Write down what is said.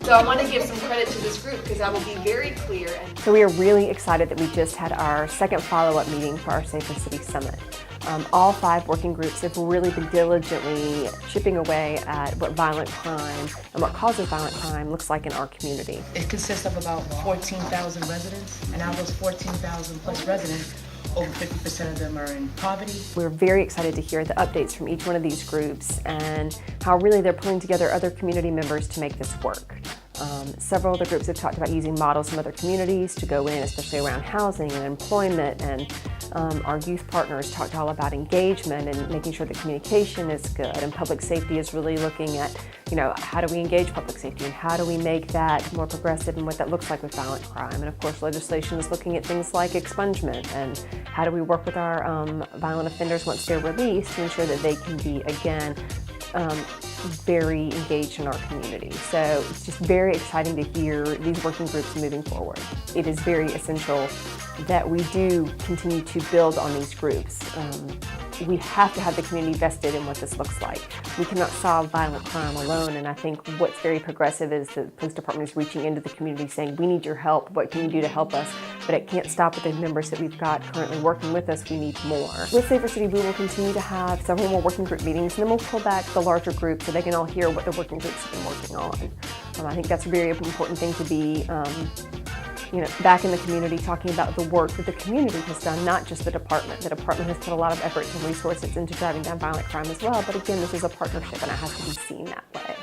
So I want to give some credit to this group because I will be very clear. So we are really excited that we just had our second follow-up meeting for our Safer City Summit. All 5 working groups have really been diligently chipping away at what violent crime and what causes violent crime looks like in our community. It consists of about 14,000 residents, and out of those 14,000 plus residents, over 50% of them are in poverty. We're very excited to hear the updates from each one of these groups and how really they're pulling together other community members to make this work. Several of the groups have talked about using models from other communities to go in, especially around housing and employment, and our youth partners talked all about engagement and making sure that communication is good, and public safety is really looking at, how do we engage public safety and how do we make that more progressive and what that looks like with violent crime. And of course, legislation is looking at things like expungement and how do we work with our violent offenders once they're released to ensure that they can be, again, very engaged in our community. So it's just very exciting to hear these working groups moving forward. It is very essential that we do continue to build on these groups. We have to have the community vested in what this looks like. We cannot solve violent crime alone, and I think what's very progressive is the police department is reaching into the community saying, we need your help, what can you do to help us? But it can't stop with the members that we've got currently working with us, we need more. With Safer City, we will continue to have several more working group meetings, and then we'll pull back the larger group so they can all hear what the working groups have been working on. I think that's a very important thing to be back in the community, talking about the work that the community has done, not just the department. The department has put a lot of effort and resources into driving down violent crime as well, but again, this is a partnership and it has to be seen that way.